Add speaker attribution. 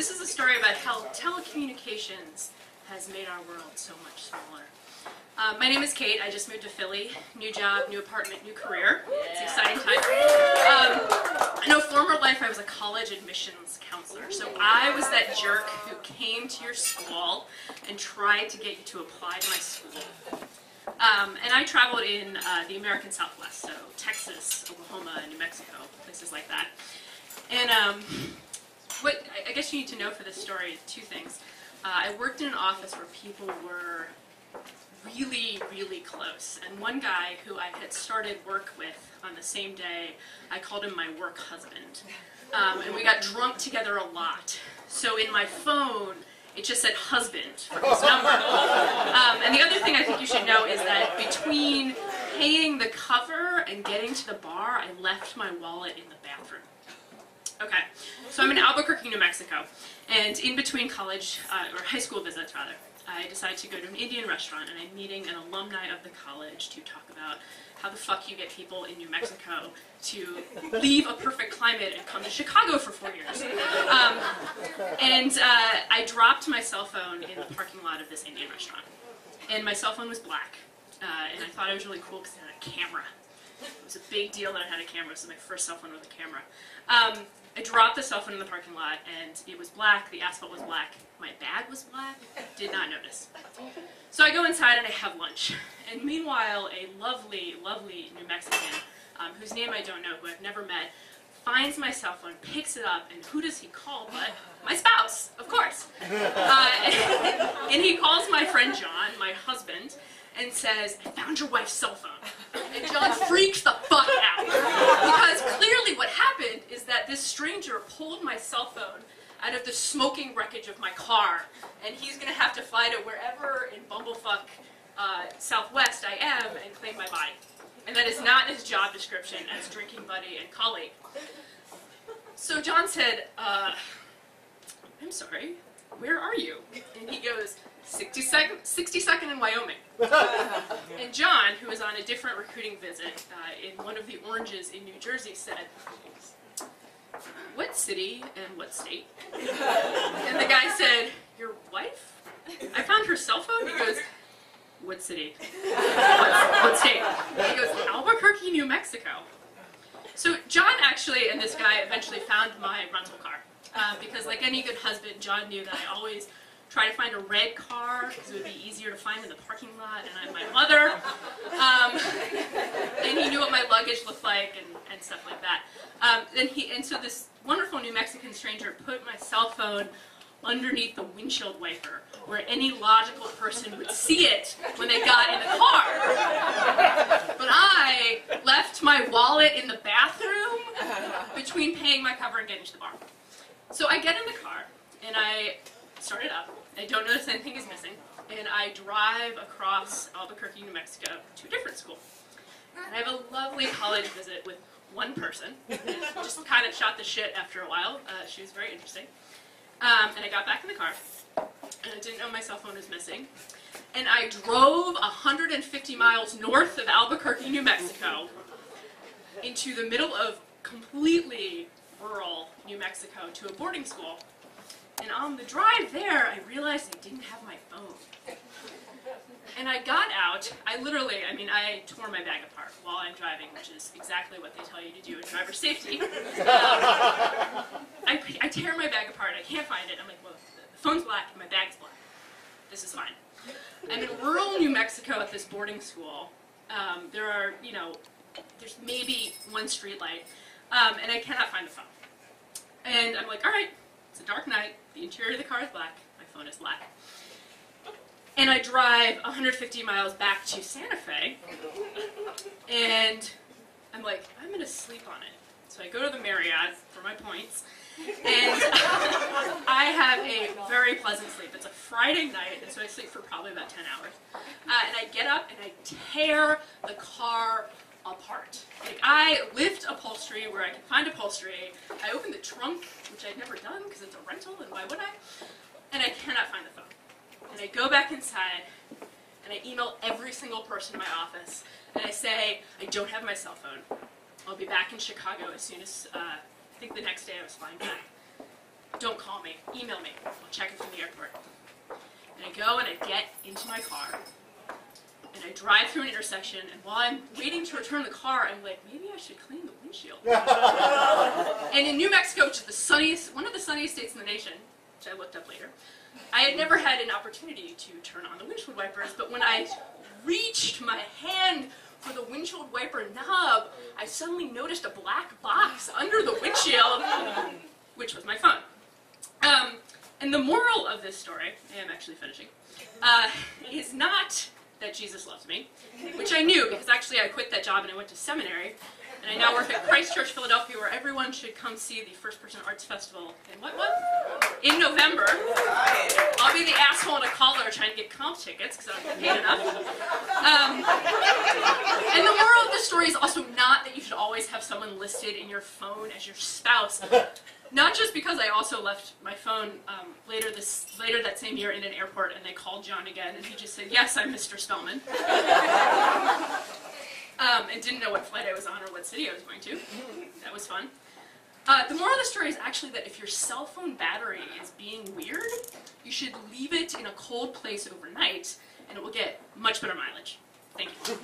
Speaker 1: This is a story about how telecommunications has made our world so much smaller. My name is Kate. I just moved to Philly. New job, new apartment, new career. It's an exciting time. In a former life, I was a college admissions counselor. So I was that jerk who came to your school and tried to get you to apply to my school. And I traveled in the American Southwest, so Texas, Oklahoma, New Mexico, places like that. And what I guess you need to know for this story, two things. I worked in an office where people were really, really close. And one guy who I had started work with on the same day, I called him my work husband. And we got drunk together a lot. So in my phone, it just said husband for his number. And the other thing I think you should know is that between paying the cover and getting to the bar, I left my wallet in the bathroom. Okay, so I'm in Albuquerque, New Mexico, and in between college, or high school visits rather, I decided to go to an Indian restaurant, and I'm meeting an alumni of the college to talk about how the fuck you get people in New Mexico to leave a perfect climate and come to Chicago for 4 years. I dropped my cell phone in the parking lot of this Indian restaurant, and my cell phone was black, and I thought it was really cool because it had a camera. It was a big deal that I had a camera. This was my first cell phone with a camera. I dropped the cell phone in the parking lot, and it was black, the asphalt was black, my bag was black, did not notice. So I go inside and I have lunch. And meanwhile, a lovely, lovely New Mexican, whose name I don't know, who I've never met, finds my cell phone, picks it up, and who does he call but my spouse, of course. And he calls my friend John, my husband, and says, "I found your wife's cell phone." And John freaks the fuck out. Because clearly what happened is that this stranger pulled my cell phone out of the smoking wreckage of my car, and he's going to have to fly to wherever in Bumblefuck Southwest I am and claim my body. And that is not his job description as drinking buddy and colleague. So John said, "I'm sorry, where are you?" And he goes, 62nd in Wyoming. And John, who was on a different recruiting visit in one of the oranges in New Jersey, said, "What city and what state?" And the guy said, "Your wife? I found her cell phone." He goes, "What city? What state?" And he goes, "Albuquerque, New Mexico." So John actually and this guy eventually found my rental car. Because like any good husband, John knew that I always try to find a red car because it would be easier to find in the parking lot, and I'm my mother. And he knew what my luggage looked like and stuff like that. And so this wonderful New Mexican stranger put my cell phone underneath the windshield wiper, where any logical person would see it when they got in the car. But I left my wallet in the bathroom between paying my cover and getting to the bar. So I get in the car, and I start it up. I don't notice anything is missing, and I drive across Albuquerque, New Mexico to a different school. And I have a lovely college visit with one person, and just kind of shot the shit after a while. She was very interesting. And I got back in the car, and I didn't know my cell phone was missing. And I drove 150 miles north of Albuquerque, New Mexico, into the middle of completely rural New Mexico to a boarding school. And on the drive there, I realized I didn't have my phone. And I got out, I tore my bag apart while I'm driving, which is exactly what they tell you to do in driver safety. I tear my bag apart, I can't find it. I'm like, well, the phone's black and my bag's black. This is fine. I'm in rural New Mexico at this boarding school. There are, there's maybe one street light, and I cannot find the phone. And I'm like, all right, it's a dark night, the interior of the car is black, my phone is black. And I drive 150 miles back to Santa Fe, and I'm like, I'm going to sleep on it. So I go to the Marriott for my points, and I have a very pleasant sleep. It's a Friday night, and so I sleep for probably about 10 hours. And I get up, and I tear the car apart. Like, I lift upholstery where I can find upholstery. I open the trunk, which I'd never done because it's a rental, and why would I? And I cannot find the phone. And I go back inside, and I email every single person in my office, and I say, I don't have my cell phone. I'll be back in Chicago as soon as, I think the next day I was flying back. don't call me, email me, I'll check it from the airport. And I go and I get into my car, and I drive through an intersection, and while I'm waiting to return the car, I'm like, maybe I should clean the windshield. And in New Mexico, which is one of the sunniest states in the nation, which I looked up later, I had never had an opportunity to turn on the windshield wipers, but when I reached my hand for the windshield wiper knob, I suddenly noticed a black box under the windshield, which was my phone. And the moral of this story, I am actually finishing, is not that Jesus loves me, which I knew because actually I quit that job and I went to seminary, and I now work at Christ Church, Philadelphia, where everyone should come see the First Person Arts Festival in November. I'll be the asshole in a collar trying to get comp tickets because I don't get paid enough. And the moral of the story is also not that you should always have someone listed in your phone as your spouse. Not just because I also left my phone later that same year in an airport, and they called John again, and he just said, "Yes, I'm Mr. Spellman," and didn't know what flight I was on or what city I was going to. That was fun. The moral of the story is actually that if your cell phone battery is being weird, you should leave it in a cold place overnight, and it will get much better mileage. Thank you.